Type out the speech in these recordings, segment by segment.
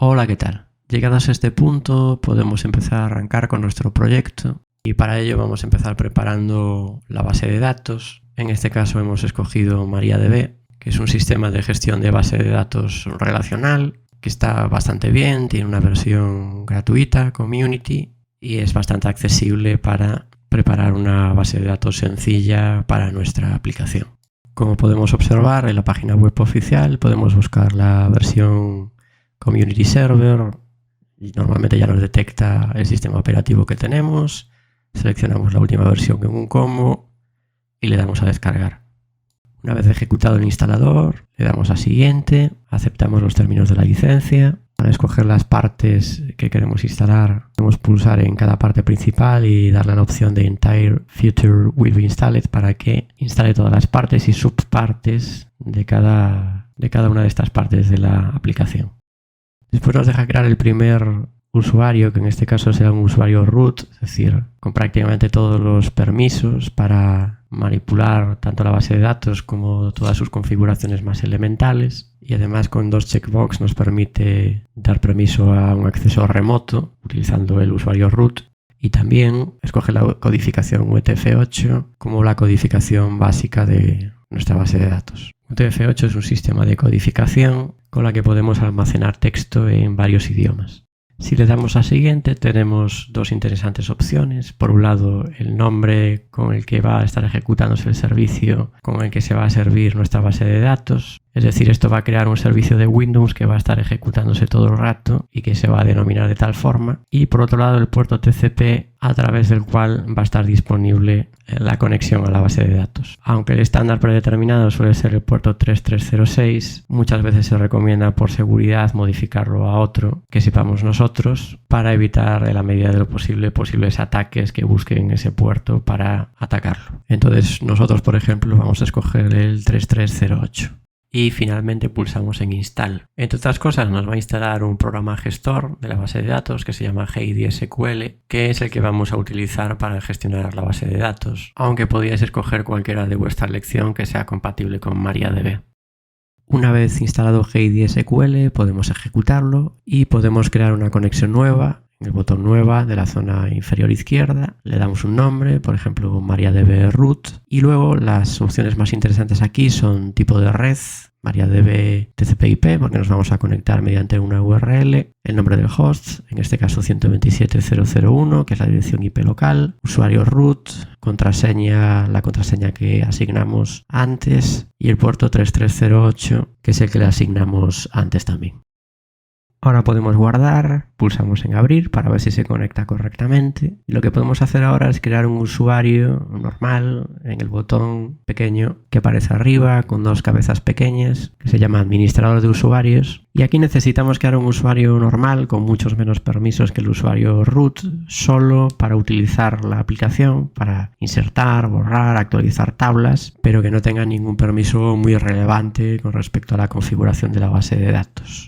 Hola, ¿qué tal? Llegados a este punto podemos empezar a arrancar con nuestro proyecto y para ello vamos a empezar preparando la base de datos. En este caso hemos escogido MariaDB, que es un sistema de gestión de base de datos relacional que está bastante bien, tiene una versión gratuita, community, y es bastante accesible para preparar una base de datos sencilla para nuestra aplicación. Como podemos observar en la página web oficial podemos buscar la versión Community Server y normalmente ya nos detecta el sistema operativo que tenemos. Seleccionamos la última versión en un combo y le damos a descargar. Una vez ejecutado el instalador, le damos a siguiente, aceptamos los términos de la licencia. Para escoger las partes que queremos instalar, podemos pulsar en cada parte principal y darle la opción de Entire Feature Will Be Installed para que instale todas las partes y subpartes de cada una de estas partes de la aplicación. Después nos deja crear el primer usuario, que en este caso será un usuario root, es decir, con prácticamente todos los permisos para manipular tanto la base de datos como todas sus configuraciones más elementales. Y además con dos checkbox nos permite dar permiso a un acceso remoto utilizando el usuario root. Y también escoge la codificación UTF-8 como la codificación básica de nuestra base de datos. UTF-8 es un sistema de codificación con la que podemos almacenar texto en varios idiomas. Si le damos a siguiente tenemos dos interesantes opciones. Por un lado, el nombre con el que va a estar ejecutándose el servicio con el que se va a servir nuestra base de datos. Es decir, esto va a crear un servicio de Windows que va a estar ejecutándose todo el rato y que se va a denominar de tal forma. Y por otro lado, el puerto TCP a través del cual va a estar disponible la conexión a la base de datos. Aunque el estándar predeterminado suele ser el puerto 3306, muchas veces se recomienda por seguridad modificarlo a otro que sepamos nosotros para evitar en la medida de lo posible posibles ataques que busquen ese puerto para atacarlo. Entonces nosotros, por ejemplo, vamos a escoger el 3308. Y finalmente pulsamos en Install. Entre otras cosas nos va a instalar un programa gestor de la base de datos que se llama HeidiSQL, que es el que vamos a utilizar para gestionar la base de datos, aunque podríais escoger cualquiera de vuestra elección que sea compatible con MariaDB. Una vez instalado HeidiSQL podemos ejecutarlo y podemos crear una conexión nueva. En el botón nueva de la zona inferior izquierda le damos un nombre, por ejemplo MariaDB root, y luego las opciones más interesantes aquí son tipo de red, MariaDB TCP/IP, porque nos vamos a conectar mediante una URL, el nombre del host, en este caso 127.0.0.1, que es la dirección IP local, usuario root, contraseña, la contraseña que asignamos antes, y el puerto 3308, que es el que le asignamos antes también. Ahora podemos guardar, pulsamos en abrir para ver si se conecta correctamente. Y lo que podemos hacer ahora es crear un usuario normal en el botón pequeño que aparece arriba con dos cabezas pequeñas que se llama administrador de usuarios. Y aquí necesitamos crear un usuario normal con muchos menos permisos que el usuario root, solo para utilizar la aplicación, para insertar, borrar, actualizar tablas, pero que no tenga ningún permiso muy relevante con respecto a la configuración de la base de datos.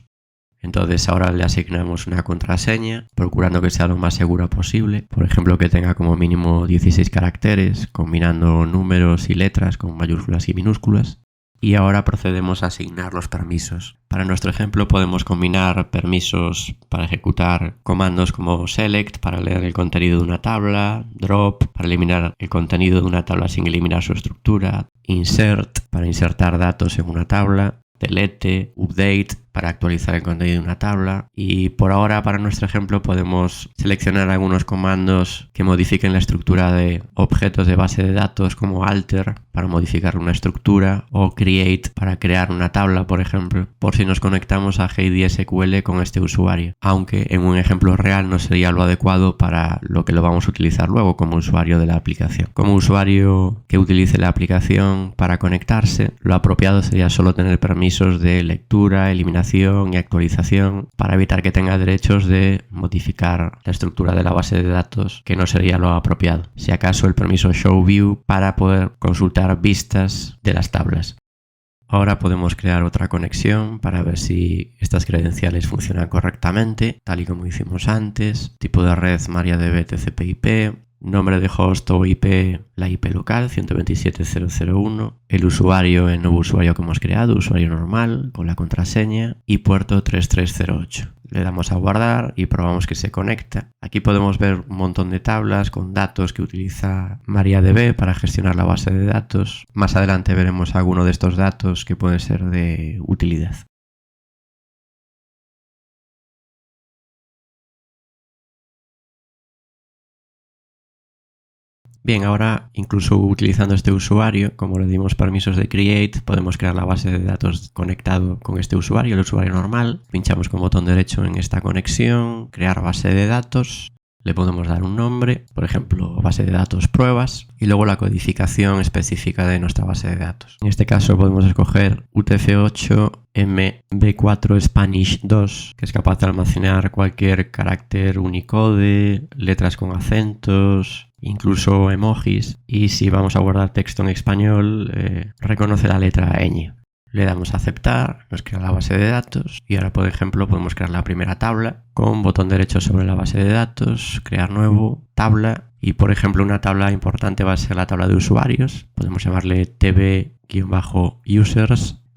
Entonces ahora le asignamos una contraseña, procurando que sea lo más segura posible. Por ejemplo, que tenga como mínimo 16 caracteres, combinando números y letras con mayúsculas y minúsculas. Y ahora procedemos a asignar los permisos. Para nuestro ejemplo podemos combinar permisos para ejecutar comandos como select para leer el contenido de una tabla, drop para eliminar el contenido de una tabla sin eliminar su estructura, insert para insertar datos en una tabla, delete, update para actualizar el contenido de una tabla. Y por ahora, para nuestro ejemplo, podemos seleccionar algunos comandos que modifiquen la estructura de objetos de base de datos, como alter para modificar una estructura o create para crear una tabla, por ejemplo, por si nos conectamos a HeidiSQL con este usuario, aunque en un ejemplo real no sería lo adecuado para lo que lo vamos a utilizar luego como usuario de la aplicación. Como usuario que utilice la aplicación para conectarse, lo apropiado sería solo tener permisos de lectura, eliminación y actualización para evitar que tenga derechos de modificar la estructura de la base de datos, que no sería lo apropiado. Si acaso el permiso Show View para poder consultar vistas de las tablas. Ahora podemos crear otra conexión para ver si estas credenciales funcionan correctamente, tal y como hicimos antes. Tipo de red MariaDB TCP/IP, nombre de host o IP, la IP local 127.0.0.1, el usuario, el nuevo usuario que hemos creado, usuario normal, con la contraseña y puerto 3308. Le damos a guardar y probamos que se conecta. Aquí podemos ver un montón de tablas con datos que utiliza MariaDB para gestionar la base de datos. Más adelante veremos alguno de estos datos que pueden ser de utilidad. Bien, ahora incluso utilizando este usuario, como le dimos permisos de create, podemos crear la base de datos conectado con este usuario, el usuario normal. Pinchamos con botón derecho en esta conexión, crear base de datos. Le podemos dar un nombre, por ejemplo, base de datos pruebas, y luego la codificación específica de nuestra base de datos. En este caso podemos escoger UTF-8 MB4 Spanish 2, que es capaz de almacenar cualquier carácter Unicode, letras con acentos, incluso emojis, y si vamos a guardar texto en español, reconoce la letra ñ. Le damos a aceptar, nos crea la base de datos y ahora, por ejemplo, podemos crear la primera tabla con botón derecho sobre la base de datos, crear nuevo, tabla, y por ejemplo una tabla importante va a ser la tabla de usuarios. Podemos llamarle tb-users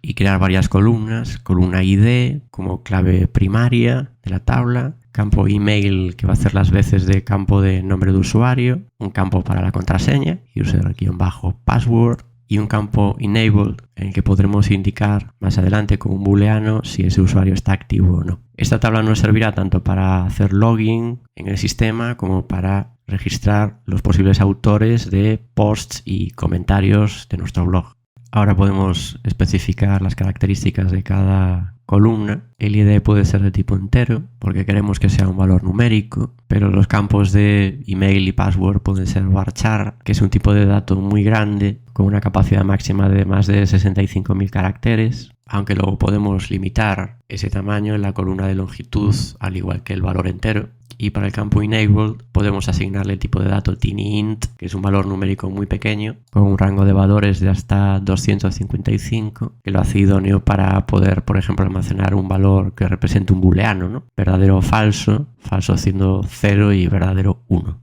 y crear varias columnas, columna ID como clave primaria de la tabla, campo email que va a hacer las veces de campo de nombre de usuario, un campo para la contraseña, user-password, y un campo enabled en el que podremos indicar más adelante con un booleano si ese usuario está activo o no. Esta tabla nos servirá tanto para hacer login en el sistema como para registrar los posibles autores de posts y comentarios de nuestro blog. Ahora podemos especificar las características de cada columna. El ID puede ser de tipo entero porque queremos que sea un valor numérico, pero los campos de email y password pueden ser varchar, que es un tipo de dato muy grande con una capacidad máxima de más de 65.000 caracteres, aunque luego podemos limitar ese tamaño en la columna de longitud al igual que el valor entero. Y para el campo enabled podemos asignarle el tipo de dato tinyInt, que es un valor numérico muy pequeño, con un rango de valores de hasta 255, que lo hace idóneo para poder, por ejemplo, almacenar un valor que represente un booleano, ¿no? Verdadero o falso, falso siendo 0 y verdadero 1.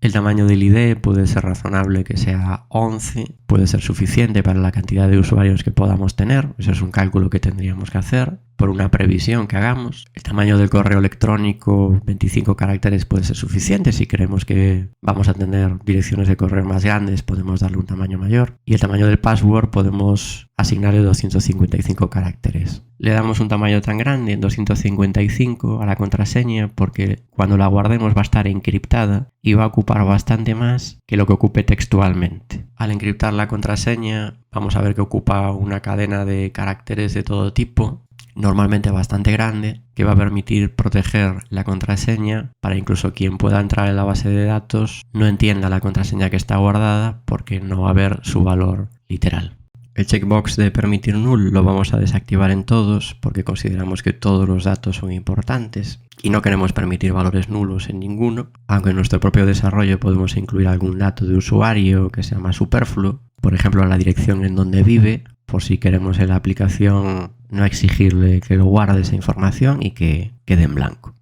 El tamaño del ID puede ser razonable que sea 11, puede ser suficiente para la cantidad de usuarios que podamos tener, eso es un cálculo que tendríamos que hacer por una previsión que hagamos. El tamaño del correo electrónico, 25 caracteres, puede ser suficiente. Si creemos que vamos a tener direcciones de correo más grandes, podemos darle un tamaño mayor. Y el tamaño del password podemos asignarle 255 caracteres. Le damos un tamaño tan grande, 255, a la contraseña porque cuando la guardemos va a estar encriptada y va a ocupar bastante más que lo que ocupe textualmente. Al encriptar la contraseña vamos a ver que ocupa una cadena de caracteres de todo tipo, normalmente bastante grande, que va a permitir proteger la contraseña para incluso quien pueda entrar en la base de datos no entienda la contraseña que está guardada porque no va a ver su valor literal. El checkbox de permitir null lo vamos a desactivar en todos porque consideramos que todos los datos son importantes y no queremos permitir valores nulos en ninguno, aunque en nuestro propio desarrollo podemos incluir algún dato de usuario que sea más superfluo, por ejemplo la dirección en donde vive, por si queremos en la aplicación no exigirle que lo guarde esa información y que quede en blanco.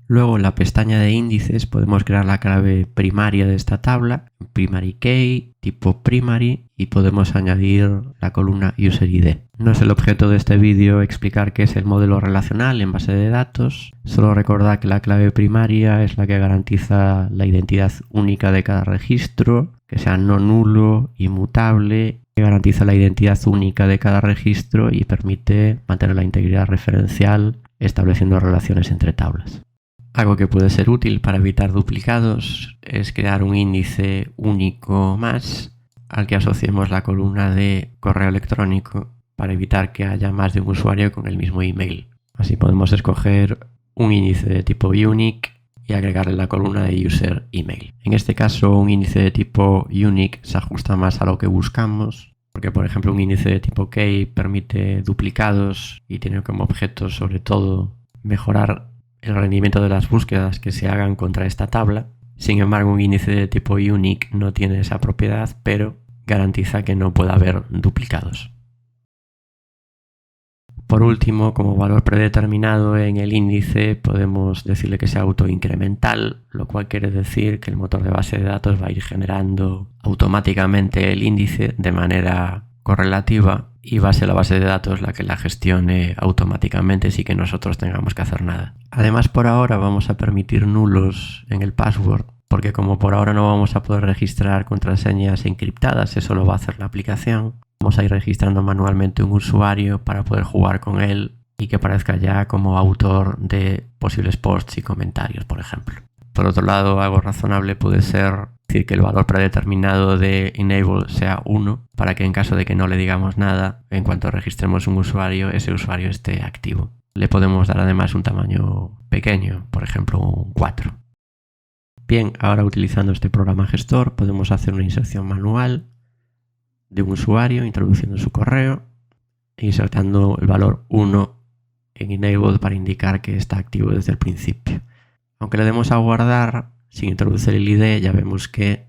Luego en la pestaña de índices podemos crear la clave primaria de esta tabla, primary key, tipo primary, y podemos añadir la columna user ID. No es el objeto de este vídeo explicar qué es el modelo relacional en base de datos, solo recordar que la clave primaria es la que garantiza la identidad única de cada registro, que sea no nulo, inmutable, que garantiza la identidad única de cada registro y permite mantener la integridad referencial estableciendo relaciones entre tablas. Algo que puede ser útil para evitar duplicados es crear un índice único más al que asociemos la columna de correo electrónico para evitar que haya más de un usuario con el mismo email. Así podemos escoger un índice de tipo unique y agregarle la columna de user email. En este caso, un índice de tipo unique se ajusta más a lo que buscamos, porque por ejemplo un índice de tipo key permite duplicados y tiene como objeto sobre todo mejorar el rendimiento de las búsquedas que se hagan contra esta tabla. Sin embargo, un índice de tipo unique no tiene esa propiedad, pero garantiza que no pueda haber duplicados. Por último, como valor predeterminado en el índice, podemos decirle que sea autoincremental, lo cual quiere decir que el motor de base de datos va a ir generando automáticamente el índice de manera correlativa y va a ser la base de datos la que la gestione automáticamente sin que nosotros tengamos que hacer nada. Además, por ahora vamos a permitir nulos en el password, porque como por ahora no vamos a poder registrar contraseñas encriptadas, eso lo va a hacer la aplicación. Vamos a ir registrando manualmente un usuario para poder jugar con él y que aparezca ya como autor de posibles posts y comentarios, por ejemplo. Por otro lado, algo razonable puede ser decir que el valor predeterminado de enable sea 1 para que en caso de que no le digamos nada, en cuanto registremos un usuario, ese usuario esté activo. Le podemos dar además un tamaño pequeño, por ejemplo un 4. Bien, ahora utilizando este programa gestor podemos hacer una inserción manual de un usuario introduciendo su correo e insertando el valor 1 en enable para indicar que está activo desde el principio. Aunque le demos a guardar sin introducir el ID, ya vemos que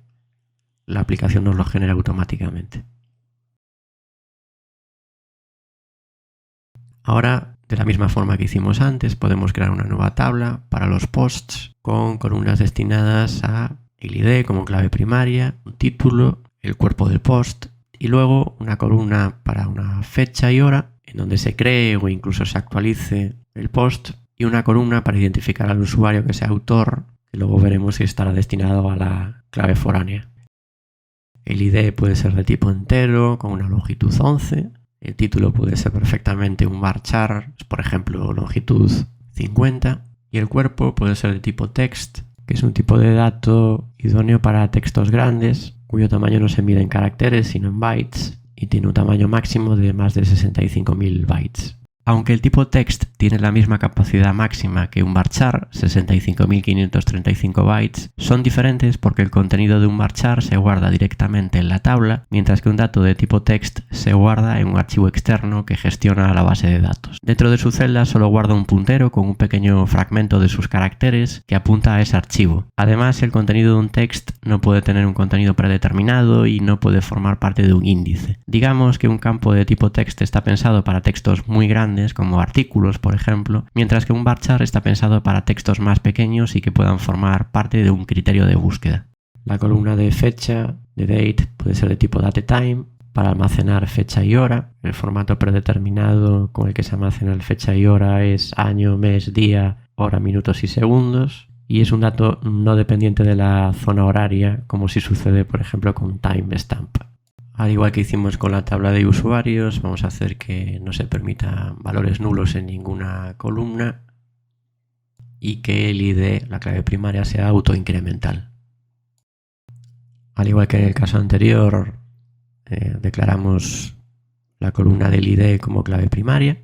la aplicación nos lo genera automáticamente. Ahora, de la misma forma que hicimos antes, podemos crear una nueva tabla para los posts con columnas destinadas a el ID como clave primaria, un título, el cuerpo del post y luego una columna para una fecha y hora en donde se cree o incluso se actualice el post y una columna para identificar al usuario que sea autor, que luego veremos si estará destinado a la clave foránea. El ID puede ser de tipo entero con una longitud 11. El título puede ser perfectamente un varchar, por ejemplo longitud 50. Y el cuerpo puede ser de tipo text, que es un tipo de dato idóneo para textos grandes, cuyo tamaño no se mide en caracteres sino en bytes y tiene un tamaño máximo de más de 65.000 bytes. Aunque el tipo text tiene la misma capacidad máxima que un varchar, 65.535 bytes, son diferentes porque el contenido de un varchar se guarda directamente en la tabla, mientras que un dato de tipo text se guarda en un archivo externo que gestiona la base de datos. Dentro de su celda solo guarda un puntero con un pequeño fragmento de sus caracteres que apunta a ese archivo. Además, el contenido de un text no puede tener un contenido predeterminado y no puede formar parte de un índice. Digamos que un campo de tipo text está pensado para textos muy grandes como artículos, por ejemplo, mientras que un varchar está pensado para textos más pequeños y que puedan formar parte de un criterio de búsqueda. La columna de fecha, de date, puede ser de tipo datetime para almacenar fecha y hora. El formato predeterminado con el que se almacena la fecha y hora es año, mes, día, hora, minutos y segundos. Y es un dato no dependiente de la zona horaria, como si sucede, por ejemplo, con timestamp. Al igual que hicimos con la tabla de usuarios, vamos a hacer que no se permita valores nulos en ninguna columna y que el ID, la clave primaria, sea autoincremental. Al igual que en el caso anterior, declaramos la columna del ID como clave primaria.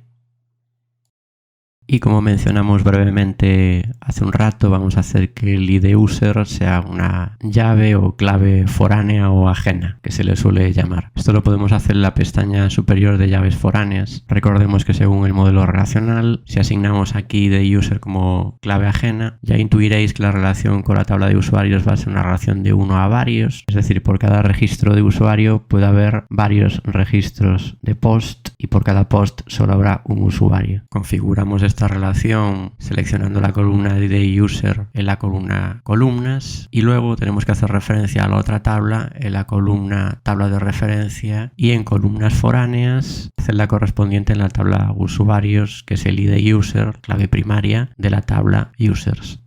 Y como mencionamos brevemente hace un rato, vamos a hacer que el ID user sea una llave o clave foránea o ajena, que se le suele llamar. Esto lo podemos hacer en la pestaña superior de llaves foráneas. Recordemos que según el modelo relacional, si asignamos aquí ID user como clave ajena, ya intuiréis que la relación con la tabla de usuarios va a ser una relación de 1 a varios. Es decir, por cada registro de usuario puede haber varios registros de post y por cada post solo habrá un usuario. Configuramos esta relación seleccionando la columna de ID user en la columna columnas y luego tenemos que hacer referencia a la otra tabla en la columna tabla de referencia y en columnas foráneas hacer la correspondiente en la tabla usuarios, que es el ID user, clave primaria de la tabla users.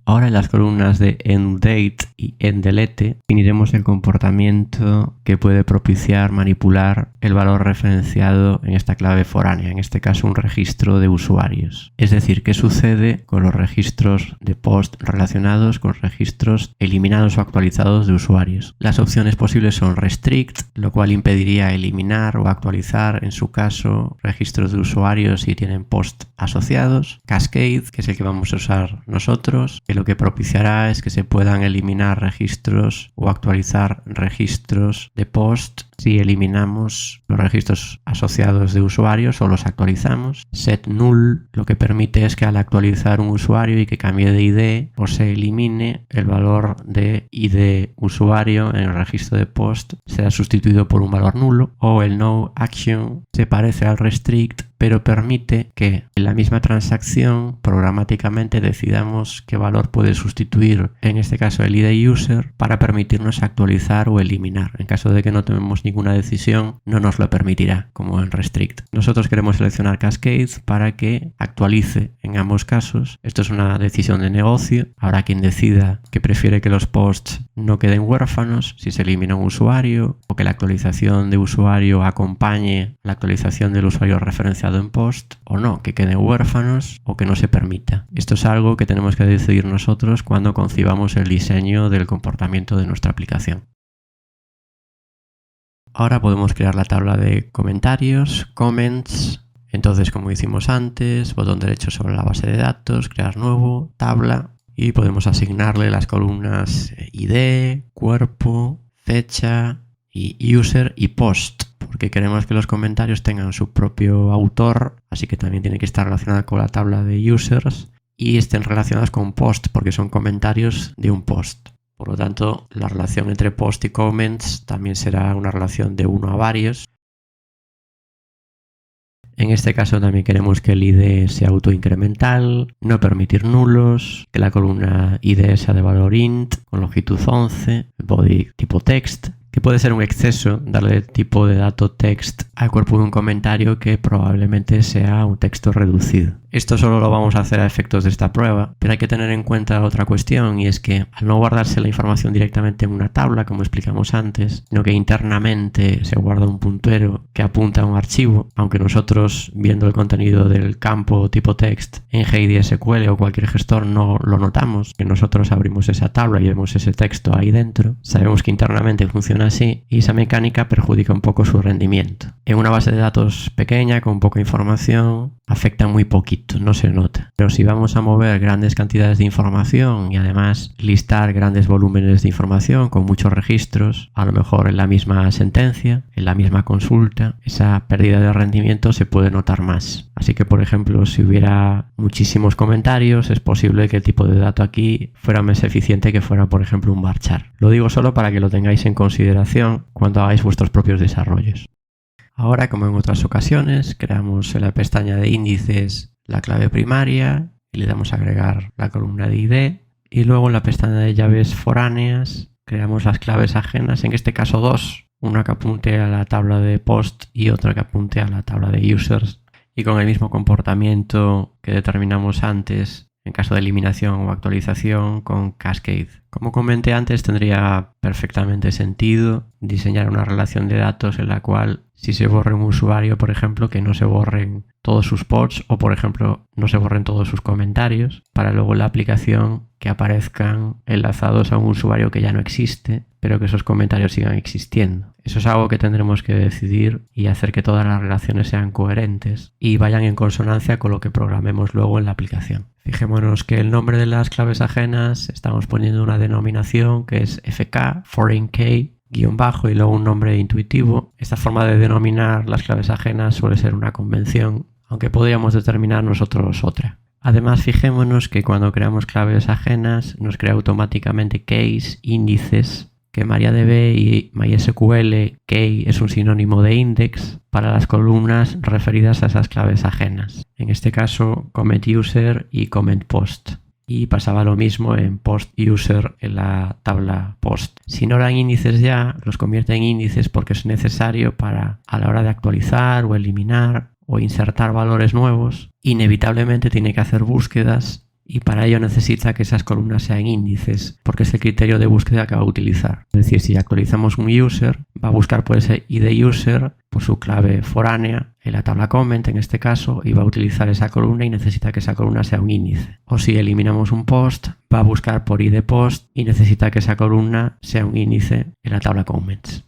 Ahora en las columnas de endDate y endDelete definiremos el comportamiento que puede propiciar manipular el valor referenciado en esta clave foránea, en este caso un registro de usuarios. Es decir, qué sucede con los registros de post relacionados con registros eliminados o actualizados de usuarios. Las opciones posibles son restrict, lo cual impediría eliminar o actualizar, en su caso, registros de usuarios si tienen post asociados. Cascade, que es el que vamos a usar nosotros, que lo que propiciará es que se puedan eliminar registros o actualizar registros de post si eliminamos los registros asociados de usuarios o los actualizamos. Set null lo que permite es que al actualizar un usuario y que cambie de ID o se elimine, el valor de ID usuario en el registro de post será sustituido por un valor nulo. O el no action se parece al restrict, pero permite que en la misma transacción programáticamente decidamos qué valor puede sustituir, en este caso el ID user, para permitirnos actualizar o eliminar. En caso de que no tomemos ninguna decisión, no nos lo permitirá, como en restrict. Nosotros queremos seleccionar Cascade para que actualice en ambos casos. Esto es una decisión de negocio. Habrá quien decida que prefiere que los posts no queden huérfanos si se elimina un usuario, o que la actualización de usuario acompañe la actualización del usuario referenciado en post, o no, que queden huérfanos o que no se permita. Esto es algo que tenemos que decidir nosotros cuando concibamos el diseño del comportamiento de nuestra aplicación. Ahora podemos crear la tabla de comentarios, comments. Entonces, como hicimos antes, botón derecho sobre la base de datos, crear nuevo, tabla, y podemos asignarle las columnas ID, cuerpo, fecha y user y post, porque queremos que los comentarios tengan su propio autor, así que también tiene que estar relacionada con la tabla de users y estén relacionadas con post, porque son comentarios de un post. Por lo tanto, la relación entre post y comments también será una relación de 1 a varios. En este caso también queremos que el ID sea autoincremental, no permitir nulos, que la columna ID sea de valor int con longitud 11, el body tipo text, que puede ser un exceso darle tipo de dato text al cuerpo de un comentario que probablemente sea un texto reducido. Esto solo lo vamos a hacer a efectos de esta prueba, pero hay que tener en cuenta otra cuestión, y es que al no guardarse la información directamente en una tabla, como explicamos antes, sino que internamente se guarda un puntero que apunta a un archivo, aunque nosotros, viendo el contenido del campo tipo text en GIDSQL o cualquier gestor, no lo notamos, que nosotros abrimos esa tabla y vemos ese texto ahí dentro, sabemos que internamente funciona así, y esa mecánica perjudica un poco su rendimiento. En una base de datos pequeña, con poca información, afecta muy poquito, no se nota. Pero si vamos a mover grandes cantidades de información y además listar grandes volúmenes de información con muchos registros, a lo mejor en la misma sentencia, en la misma consulta, esa pérdida de rendimiento se puede notar más. Así que, por ejemplo, si hubiera muchísimos comentarios, es posible que el tipo de dato aquí fuera más eficiente que fuera, por ejemplo, un varchar. Lo digo solo para que lo tengáis en consideración cuando hagáis vuestros propios desarrollos. Ahora, como en otras ocasiones, creamos en la pestaña de índices la clave primaria y le damos a agregar la columna de ID, y luego en la pestaña de llaves foráneas creamos las claves ajenas, en este caso 2, una que apunte a la tabla de post y otra que apunte a la tabla de users, y con el mismo comportamiento que determinamos antes en caso de eliminación o actualización con Cascade. Como comenté antes, tendría perfectamente sentido diseñar una relación de datos en la cual, si se borre un usuario, por ejemplo, que no se borren todos sus posts, o por ejemplo no se borren todos sus comentarios, para luego en la aplicación que aparezcan enlazados a un usuario que ya no existe, pero que esos comentarios sigan existiendo. Eso es algo que tendremos que decidir y hacer que todas las relaciones sean coherentes y vayan en consonancia con lo que programemos luego en la aplicación. Fijémonos que el nombre de las claves ajenas estamos poniendo una denominación que es FK, foreign key, guión bajo y luego un nombre intuitivo. Esta forma de denominar las claves ajenas suele ser una convención, aunque podríamos determinar nosotros otra. Además, fijémonos que cuando creamos claves ajenas nos crea automáticamente keys, índices, que MariaDB y MySQL key es un sinónimo de index para las columnas referidas a esas claves ajenas. En este caso, comment user y comment post. Y pasaba lo mismo en post user en la tabla post. Si no eran índices ya, los convierte en índices porque es necesario para, a la hora de actualizar o eliminar o insertar valores nuevos, inevitablemente tiene que hacer búsquedas, y para ello necesita que esas columnas sean índices, porque es el criterio de búsqueda que va a utilizar. Es decir, si actualizamos un user, va a buscar por ese ID user, por su clave foránea, en la tabla comment en este caso, y va a utilizar esa columna y necesita que esa columna sea un índice. O si eliminamos un post, va a buscar por ID post y necesita que esa columna sea un índice en la tabla comments.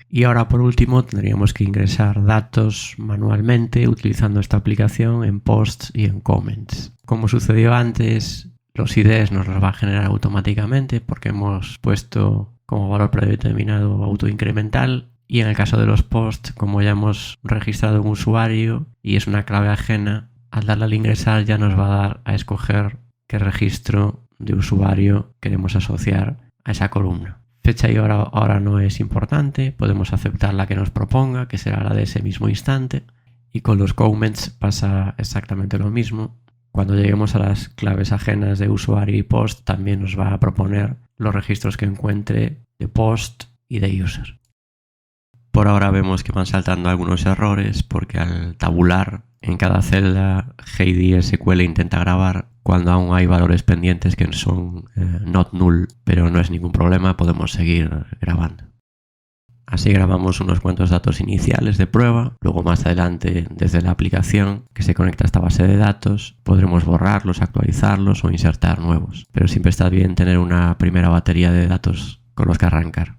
Y ahora por último tendríamos que ingresar datos manualmente utilizando esta aplicación en posts y en comments. Como sucedió antes, los IDs nos los va a generar automáticamente porque hemos puesto como valor predeterminado autoincremental. Y en el caso de los posts, como ya hemos registrado un usuario y es una clave ajena, al darle al ingresar ya nos va a dar a escoger qué registro de usuario queremos asociar a esa columna. Fecha y hora ahora no es importante, podemos aceptar la que nos proponga, que será la de ese mismo instante. Y con los comments pasa exactamente lo mismo. Cuando lleguemos a las claves ajenas de usuario y post, también nos va a proponer los registros que encuentre de post y de user. Por ahora vemos que van saltando algunos errores porque al tabular en cada celda GID SQL intenta grabar cuando aún hay valores pendientes que son not null, pero no es ningún problema, podemos seguir grabando. Así grabamos unos cuantos datos iniciales de prueba, luego más adelante desde la aplicación que se conecta a esta base de datos podremos borrarlos, actualizarlos o insertar nuevos, pero siempre está bien tener una primera batería de datos con los que arrancar.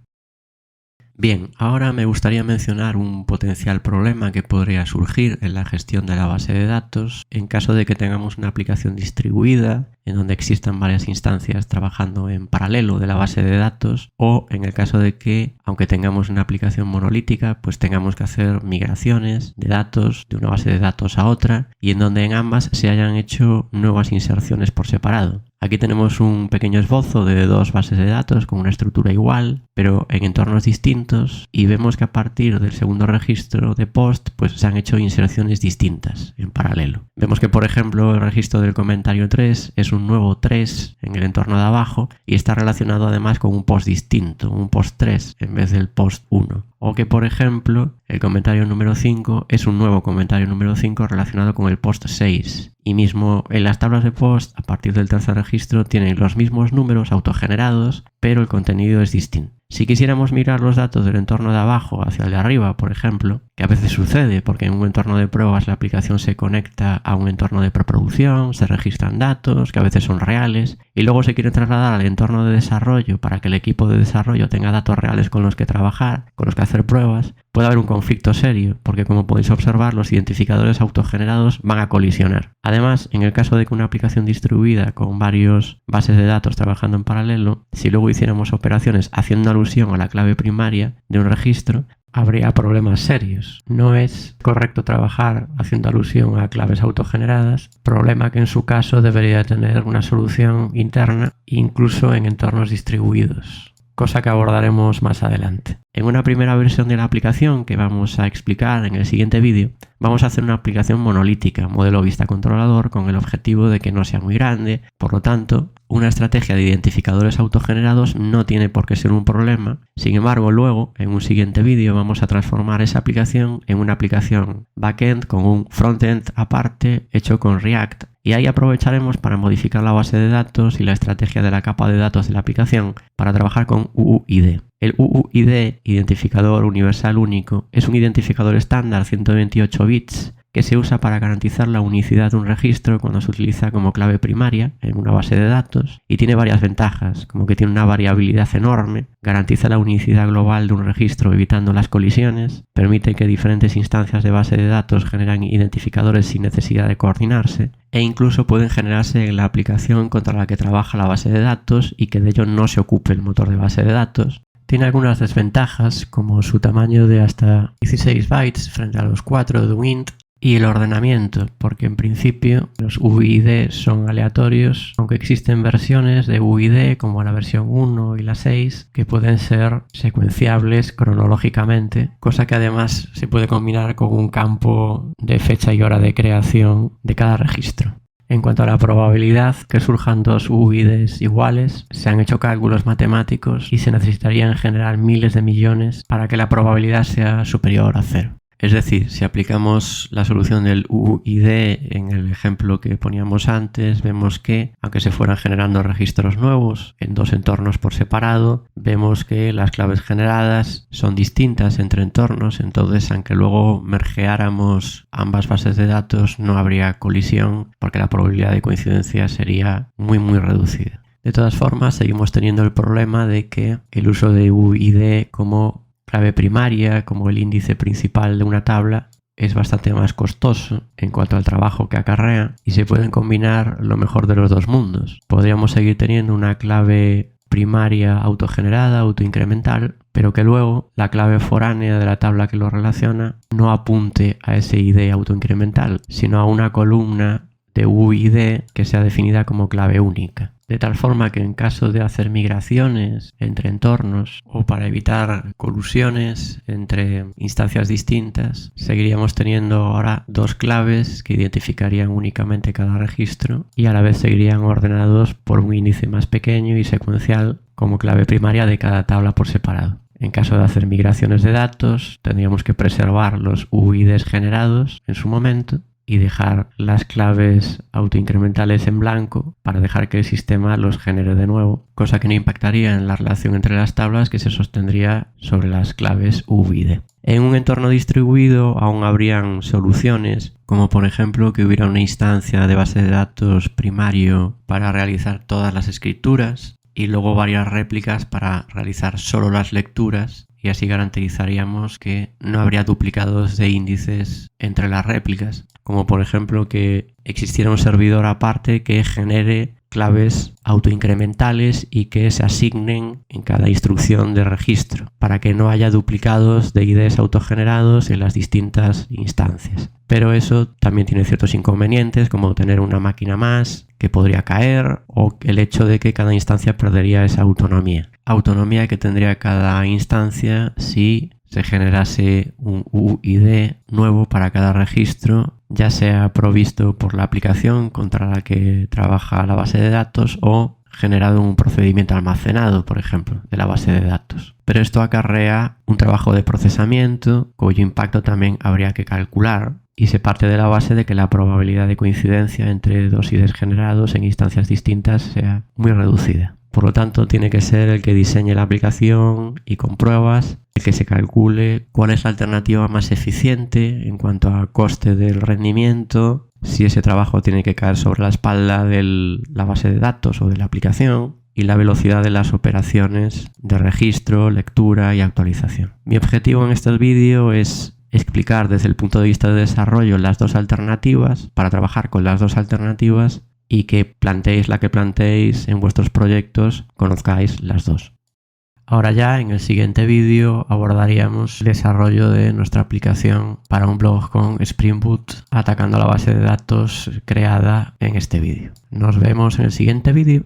Bien, ahora me gustaría mencionar un potencial problema que podría surgir en la gestión de la base de datos en caso de que tengamos una aplicación distribuida en donde existan varias instancias trabajando en paralelo de la base de datos, o en el caso de que, aunque tengamos una aplicación monolítica, pues tengamos que hacer migraciones de datos de una base de datos a otra y en donde en ambas se hayan hecho nuevas inserciones por separado. Aquí tenemos un pequeño esbozo de dos bases de datos con una estructura igual, pero en entornos distintos, y vemos que a partir del segundo registro de post pues se han hecho inserciones distintas en paralelo. Vemos que, por ejemplo, el registro del comentario 3 es un nuevo 3 en el entorno de abajo y está relacionado además con un post distinto, un post 3 en vez del post 1. O que, por ejemplo, el comentario número 5 es un nuevo comentario número 5 relacionado con el post 6. Y mismo en las tablas de post, a partir del tercer registro, tienen los mismos números autogenerados, pero el contenido es distinto. Si quisiéramos mirar los datos del entorno de abajo hacia el de arriba, por ejemplo, que a veces sucede porque en un entorno de pruebas la aplicación se conecta a un entorno de preproducción, se registran datos que a veces son reales y luego se quiere trasladar al entorno de desarrollo para que el equipo de desarrollo tenga datos reales con los que trabajar, con los que hacer pruebas, puede haber un conflicto serio porque, como podéis observar, los identificadores autogenerados van a colisionar. Además, en el caso de que una aplicación distribuida con varias bases de datos trabajando en paralelo, si luego hiciéramos operaciones haciendo alusión a la clave primaria de un registro, habría problemas serios. No es correcto trabajar haciendo alusión a claves autogeneradas, problema que en su caso debería tener una solución interna, incluso en entornos distribuidos, cosa que abordaremos más adelante. En una primera versión de la aplicación que vamos a explicar en el siguiente vídeo, vamos a hacer una aplicación monolítica, modelo vista controlador, con el objetivo de que no sea muy grande. Por lo tanto, una estrategia de identificadores autogenerados no tiene por qué ser un problema. Sin embargo, luego, en un siguiente vídeo, vamos a transformar esa aplicación en una aplicación backend con un frontend aparte hecho con React. Y ahí aprovecharemos para modificar la base de datos y la estrategia de la capa de datos de la aplicación para trabajar con UUID. El UUID, identificador universal único, es un identificador estándar 128 bits que se usa para garantizar la unicidad de un registro cuando se utiliza como clave primaria en una base de datos, y tiene varias ventajas, como que tiene una variabilidad enorme, garantiza la unicidad global de un registro evitando las colisiones, permite que diferentes instancias de base de datos generan identificadores sin necesidad de coordinarse, e incluso pueden generarse en la aplicación contra la que trabaja la base de datos y que de ello no se ocupe el motor de base de datos. Tiene algunas desventajas, como su tamaño de hasta 16 bytes frente a los 4 de un int, y el ordenamiento, porque en principio los UID son aleatorios, aunque existen versiones de UID como la versión 1 y la 6 que pueden ser secuenciables cronológicamente, cosa que además se puede combinar con un campo de fecha y hora de creación de cada registro. En cuanto a la probabilidad que surjan dos UIDs iguales, se han hecho cálculos matemáticos y se necesitarían en general miles de millones para que la probabilidad sea superior a 0. Es decir, si aplicamos la solución del UID en el ejemplo que poníamos antes, vemos que, aunque se fueran generando registros nuevos en dos entornos por separado, vemos que las claves generadas son distintas entre entornos, entonces aunque luego mergeáramos ambas bases de datos no habría colisión porque la probabilidad de coincidencia sería muy reducida. De todas formas, seguimos teniendo el problema de que el uso de UID como clave primaria como el índice principal de una tabla es bastante más costoso en cuanto al trabajo que acarrea y se pueden combinar lo mejor de los dos mundos. Podríamos seguir teniendo una clave primaria autogenerada, autoincremental, pero que luego la clave foránea de la tabla que lo relaciona no apunte a ese ID autoincremental, sino a una columna de UID que sea definida como clave única. De tal forma que en caso de hacer migraciones entre entornos o para evitar colusiones entre instancias distintas, seguiríamos teniendo ahora dos claves que identificarían únicamente cada registro y a la vez seguirían ordenados por un índice más pequeño y secuencial como clave primaria de cada tabla por separado. En caso de hacer migraciones de datos, tendríamos que preservar los UIDs generados en su momento y dejar las claves autoincrementales en blanco para dejar que el sistema los genere de nuevo, cosa que no impactaría en la relación entre las tablas que se sostendría sobre las claves UID. En un entorno distribuido aún habrían soluciones, como por ejemplo que hubiera una instancia de base de datos primario para realizar todas las escrituras y luego varias réplicas para realizar solo las lecturas, y así garantizaríamos que no habría duplicados de índices entre las réplicas, como por ejemplo que existiera un servidor aparte que genere claves autoincrementales y que se asignen en cada instrucción de registro, para que no haya duplicados de IDs autogenerados en las distintas instancias. Pero eso también tiene ciertos inconvenientes, como tener una máquina más que podría caer, o el hecho de que cada instancia perdería esa autonomía. Autonomía que tendría cada instancia si se generase un UID nuevo para cada registro, ya sea provisto por la aplicación contra la que trabaja la base de datos o generado un procedimiento almacenado, por ejemplo, de la base de datos. Pero esto acarrea un trabajo de procesamiento cuyo impacto también habría que calcular, y se parte de la base de que la probabilidad de coincidencia entre dos IDs generados en instancias distintas sea muy reducida. Por lo tanto, tiene que ser el que diseñe la aplicación y con pruebas el que se calcule cuál es la alternativa más eficiente en cuanto a coste del rendimiento, si ese trabajo tiene que caer sobre la espalda de la base de datos o de la aplicación, y la velocidad de las operaciones de registro, lectura y actualización. Mi objetivo en este vídeo es explicar desde el punto de vista de desarrollo las dos alternativas, para trabajar con las dos alternativas y que planteéis la que planteéis en vuestros proyectos, conozcáis las dos. Ahora ya en el siguiente vídeo abordaríamos el desarrollo de nuestra aplicación para un blog con Spring Boot atacando la base de datos creada en este vídeo. Nos vemos en el siguiente vídeo.